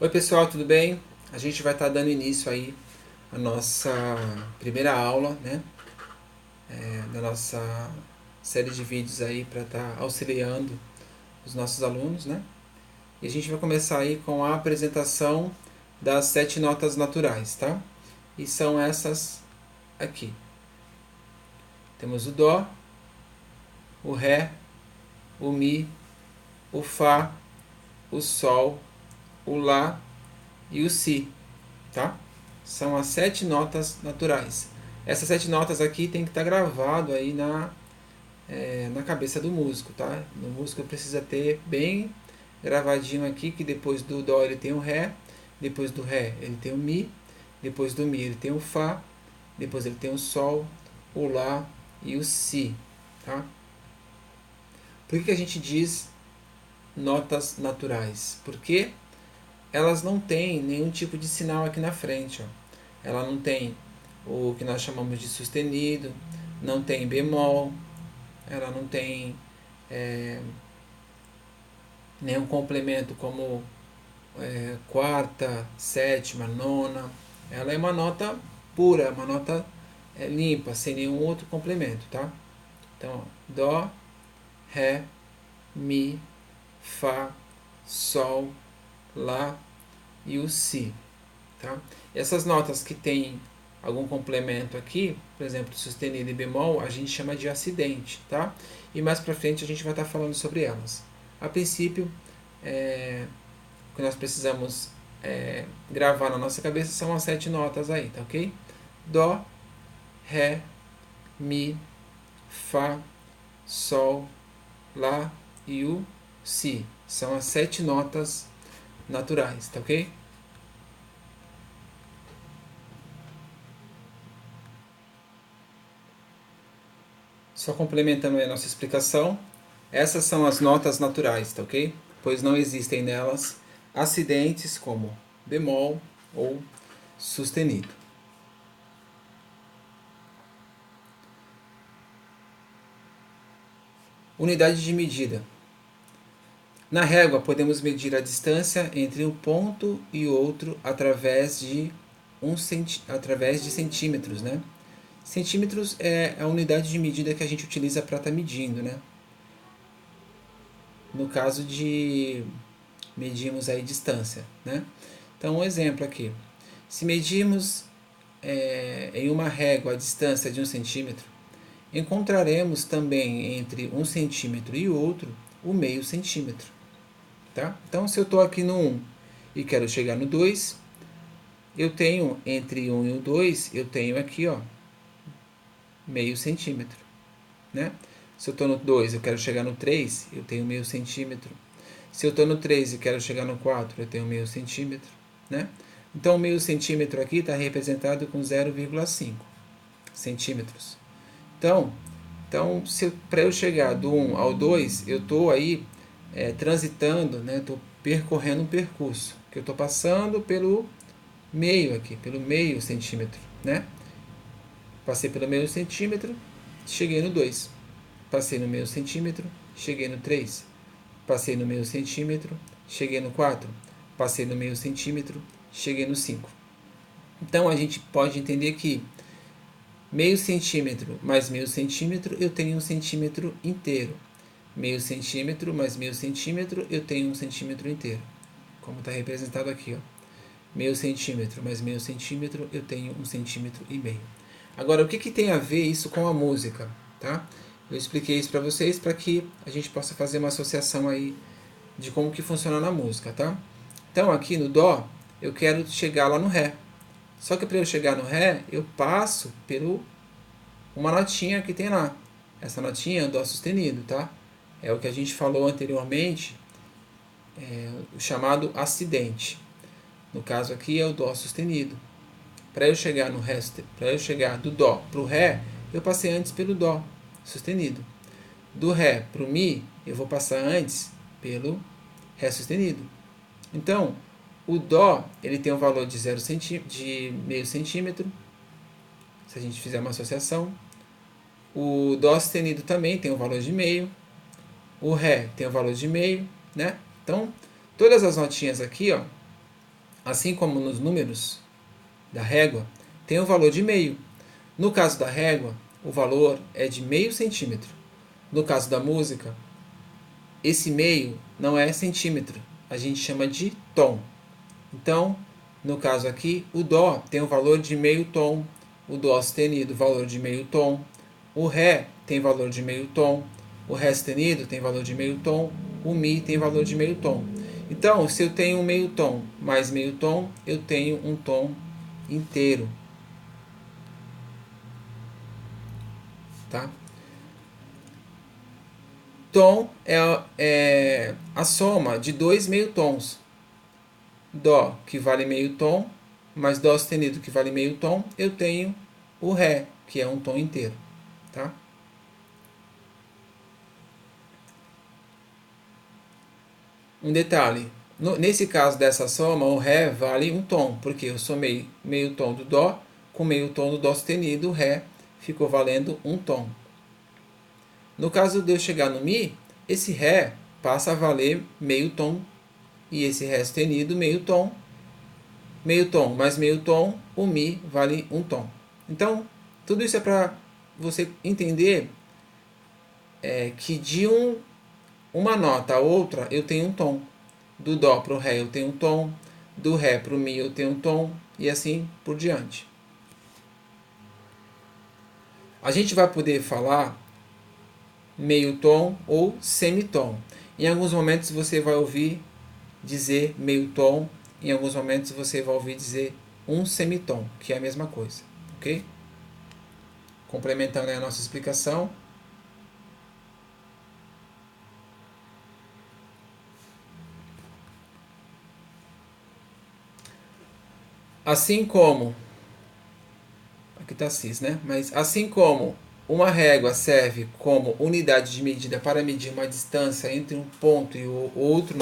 Oi pessoal, tudo bem? A gente vai estar dando início aí à nossa primeira aula, né? Da nossa série de vídeos aí para estar auxiliando os nossos alunos, né? E a gente vai começar aí com a apresentação das 7 notas naturais, tá? E são essas aqui. Temos o Dó, o Ré, o Mi, o Fá, o Sol, o Lá e o Si, tá? São as 7 notas naturais. Essas 7 notas aqui tem que estar gravado aí na cabeça do músico, tá? O músico precisa ter bem gravadinho aqui que depois do Dó ele tem o Ré, depois do Ré ele tem o Mi, depois do Mi ele tem o Fá, depois ele tem o Sol, o Lá e o Si, tá? Por que a gente diz notas naturais? Porque elas não têm nenhum tipo de sinal aqui na frente, ó. Ela não tem o que nós chamamos de sustenido, não tem bemol, ela não tem nenhum complemento como quarta, sétima, nona. Ela é uma nota pura, uma nota limpa, sem nenhum outro complemento, tá? Então, ó, Dó, Ré, Mi, Fá, Sol, Lá e o Si, tá? Essas notas que tem algum complemento aqui, por exemplo, sustenido e bemol, a gente chama de acidente, tá? E mais para frente a gente vai estar falando sobre elas. A princípio, o que nós precisamos gravar na nossa cabeça são as 7 notas aí, tá ok? Dó, Ré, Mi, Fá, Sol, Lá e o Si. São as 7 notas naturais, tá ok? Só complementando a nossa explicação, essas são as notas naturais, tá ok? Pois não existem nelas acidentes como bemol ou sustenido. Unidade de medida. Na régua, podemos medir a distância entre um ponto e outro através de centímetros, né? Centímetros é a unidade de medida que a gente utiliza para estar medindo, né? No caso de medirmos aí distância, né? Então, um exemplo aqui. Se medirmos em uma régua a distância de 1 centímetro, encontraremos também entre 1 centímetro e outro o meio centímetro. Tá? Então, se eu estou aqui no 1 e quero chegar no 2, eu tenho entre 1 e o 2, eu tenho aqui ó, meio centímetro. Né? Se eu estou no 2 e eu quero chegar no 3, eu tenho meio centímetro. Se eu estou no 3 e quero chegar no 4, eu tenho meio centímetro. Né? Então, o meio centímetro aqui está representado com 0,5 centímetros. Então para eu chegar do 1 ao 2, eu estou aí transitando, estou percorrendo um percurso, que eu estou passando pelo meio aqui, pelo meio centímetro. Né? Passei pelo meio centímetro, cheguei no 2. Passei no meio centímetro, cheguei no 3. Passei no meio centímetro, cheguei no 4. Passei no meio centímetro, cheguei no 5. Então a gente pode entender que meio centímetro mais meio centímetro, eu tenho 1 centímetro inteiro. Meio centímetro mais meio centímetro, eu tenho 1 centímetro inteiro. Como está representado aqui, ó. Meio centímetro mais meio centímetro, eu tenho 1,5 cm. Agora, o que tem a ver isso com a música? Tá? Eu expliquei isso para vocês para que a gente possa fazer uma associação aí de como que funciona na música, tá? Então, aqui no Dó, eu quero chegar lá no Ré. Só que para eu chegar no Ré, eu passo por uma notinha que tem lá. Essa notinha é o Dó sustenido, tá? É o que a gente falou anteriormente, o chamado acidente. No caso aqui é o Dó sustenido. Para eu chegar no Ré, para eu chegar do Dó para o Ré, eu passei antes pelo Dó sustenido. Do Ré para o Mi, eu vou passar antes pelo Ré sustenido. Então, o Dó ele tem um valor de, de meio centímetro, se a gente fizer uma associação. O Dó sustenido também tem um valor de meio. O Ré tem um valor de meio, né? Então, todas as notinhas aqui, ó, assim como nos números da régua, tem o valor de meio. No caso da régua, o valor é de meio centímetro. No caso da música, esse meio não é centímetro, a gente chama de tom. Então, no caso aqui, o dó tem o valor de meio tom, o dó sustenido valor de meio tom, o ré tem valor de meio tom, o ré sustenido tem valor de meio tom, o mi tem valor de meio tom. Então, se eu tenho um meio tom mais meio tom, eu tenho um tom inteiro. Tá? Tom é a soma de dois meio tons. Dó, que vale meio tom, mais Dó sustenido, que vale meio tom, eu tenho o Ré, que é um tom inteiro. Tá? Um detalhe, nesse caso dessa soma, o Ré vale um tom, porque eu somei meio tom do Dó com meio tom do Dó sustenido, o Ré ficou valendo um tom. No caso de eu chegar no Mi, esse Ré passa a valer meio tom, e esse Ré sustenido meio tom mais meio tom, o Mi vale um tom. Então, tudo isso é para você entender que de uma nota a outra eu tenho um tom. Do Dó para o Ré eu tenho um tom, do Ré para o Mi eu tenho um tom, e assim por diante. A gente vai poder falar meio tom ou semitom. Em alguns momentos você vai ouvir dizer meio tom, em alguns momentos você vai ouvir dizer um semitom, que é a mesma coisa, ok? Complementando a nossa explicação. Assim como, aqui está cis, né? Mas assim como uma régua serve como unidade de medida para medir uma distância entre um ponto e o outro,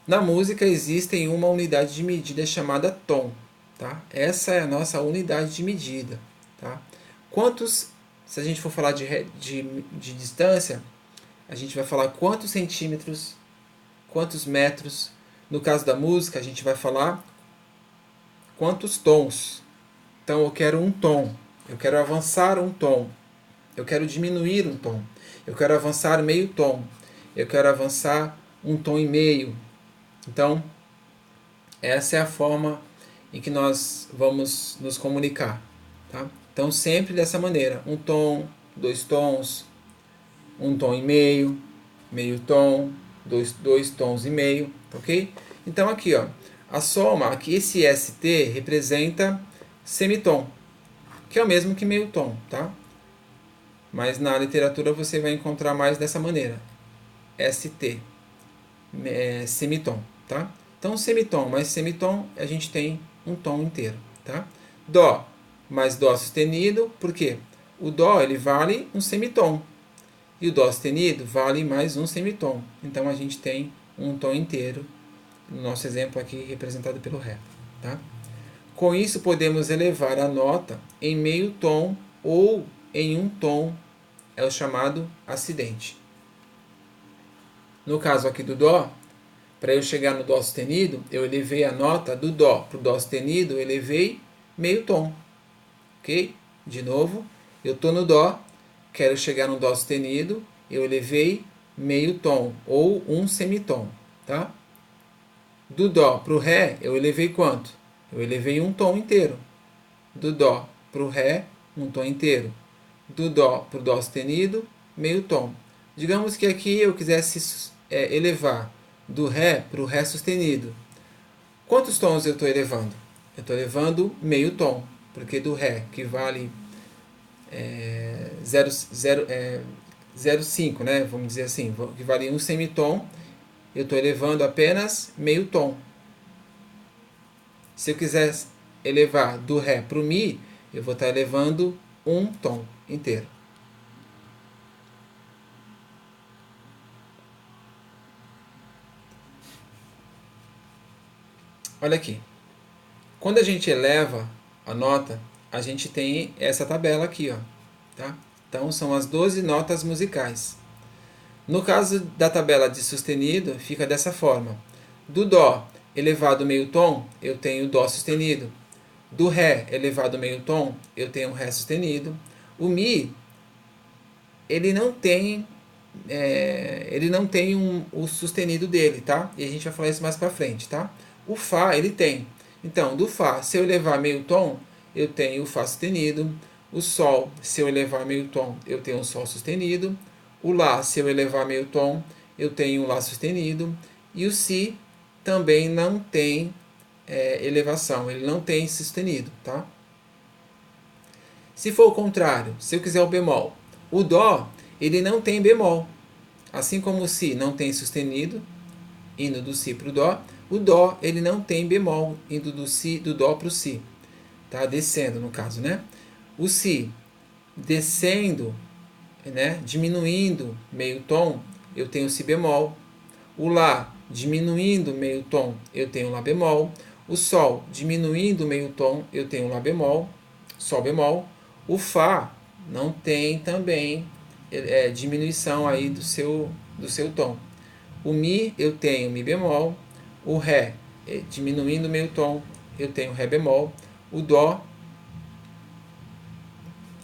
na música existe uma unidade de medida chamada tom. Tá? Essa é a nossa unidade de medida. Tá? Quantos, se a gente for falar de distância, a gente vai falar quantos centímetros, quantos metros. No caso da música, a gente vai falar quantos tons. Então eu quero um tom, eu quero avançar um tom, eu quero diminuir um tom, eu quero avançar meio tom, eu quero avançar um tom e meio. Então, essa é a forma em que nós vamos nos comunicar. Tá? Então, sempre dessa maneira: um tom, dois tons, um tom e meio, meio tom, dois tons e meio, ok? Então, aqui, ó, a soma, aqui esse ST representa semitom, que é o mesmo que meio tom, tá? Mas na literatura você vai encontrar mais dessa maneira: ST, semitom, tá? Então, semitom mais semitom, a gente tem um tom inteiro, tá? Dó mais Dó sustenido, por quê? O Dó ele vale um semitom, e o Dó sustenido vale mais um semitom. Então, a gente tem um tom inteiro, no nosso exemplo aqui representado pelo Ré, tá? Com isso, podemos elevar a nota em meio tom ou em um tom, é o chamado acidente. No caso aqui do Dó, para eu chegar no Dó sustenido, eu elevei a nota do Dó para o Dó sustenido, eu elevei meio tom. Ok? De novo, eu estou no Dó, quero chegar no Dó sustenido, eu elevei meio tom ou um semitom. Tá? Do Dó para o Ré, eu elevei quanto? Eu elevei um tom inteiro. Do Dó para o Ré, um tom inteiro. Do Dó para o Dó sustenido, meio tom. Digamos que aqui eu quisesse elevar do Ré para o Ré sustenido. Quantos tons eu estou elevando? Eu estou elevando meio tom, porque do Ré, que vale 0,5, né? Vamos dizer assim, que vale um semitom, eu estou elevando apenas meio tom. Se eu quiser elevar do Ré para o Mi, eu vou estar elevando um tom inteiro. Olha aqui. Quando a gente eleva a nota, a gente tem essa tabela aqui, ó, tá? Então são as 12 notas musicais. No caso da tabela de sustenido, fica dessa forma. Do Dó elevado meio tom, eu tenho Dó sustenido. Do Ré elevado meio tom, eu tenho Ré sustenido. O Mi, ele não tem o sustenido dele, tá? E a gente vai falar isso mais pra frente, tá? O Fá, ele tem. Então, do Fá, se eu elevar meio tom, eu tenho o Fá sustenido. O Sol, se eu elevar meio tom, eu tenho o Sol sustenido. O Lá, se eu elevar meio tom, eu tenho o Lá sustenido. E o Si também não tem elevação, ele não tem sustenido, tá? Se for o contrário, se eu quiser o bemol, o Dó, ele não tem bemol. Assim como o Si não tem sustenido, indo do Si para o Dó ele não tem bemol, indo do Dó para o Si. Tá? Descendo, no caso, né? O Si descendo, né? Diminuindo meio tom, eu tenho Si bemol. O Lá diminuindo meio tom, eu tenho Lá bemol. O Sol diminuindo meio tom, eu tenho Lá bemol, Sol bemol. O Fá não tem também diminuição aí do seu tom. O Mi eu tenho Mi bemol. O Ré diminuindo meio tom, eu tenho Ré bemol. O Dó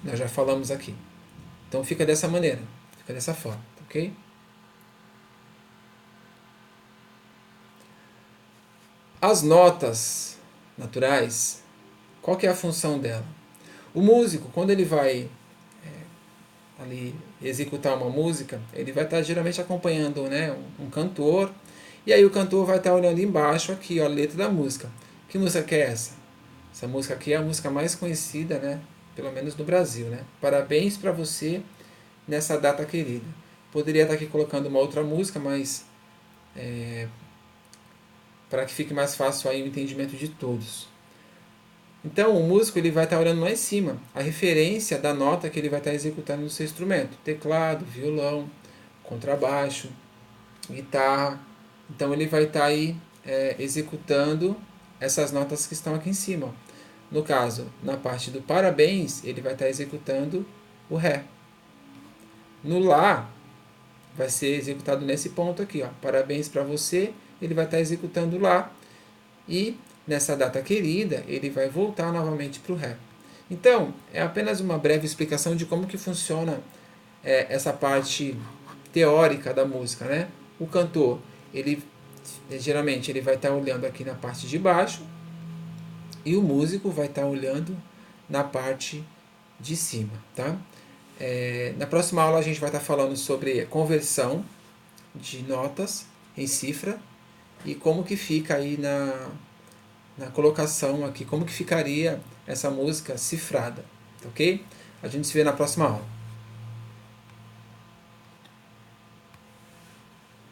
nós já falamos aqui. Então fica dessa maneira, fica dessa forma, ok? As notas naturais, qual que é a função dela? O músico, quando ele vai ali executar uma música, ele vai estar geralmente acompanhando, né, um cantor, e aí o cantor vai estar olhando embaixo aqui, ó, a letra da música. Que música que é essa? Essa música aqui é a música mais conhecida, né, pelo menos no Brasil, né? Parabéns para você nessa data querida. Poderia estar aqui colocando uma outra música, mas para que fique mais fácil aí o entendimento de todos. Então, o músico ele vai estar olhando lá em cima, a referência da nota que ele vai estar executando no seu instrumento. Teclado, violão, contrabaixo, guitarra. Então, ele vai estar aí executando essas notas que estão aqui em cima. No caso, na parte do parabéns, ele vai estar executando o Ré. No Lá, vai ser executado nesse ponto aqui. Ó. Parabéns para você, ele vai estar executando o Lá. E nessa data querida, ele vai voltar novamente para o Ré. Então, é apenas uma breve explicação de como que funciona essa parte teórica da música, né? O cantor, ele geralmente ele vai estar olhando aqui na parte de baixo e o músico vai estar olhando na parte de cima, tá? Na próxima aula a gente vai estar falando sobre conversão de notas em cifra e como que fica aí na colocação aqui, como que ficaria essa música cifrada, ok? A gente se vê na próxima aula.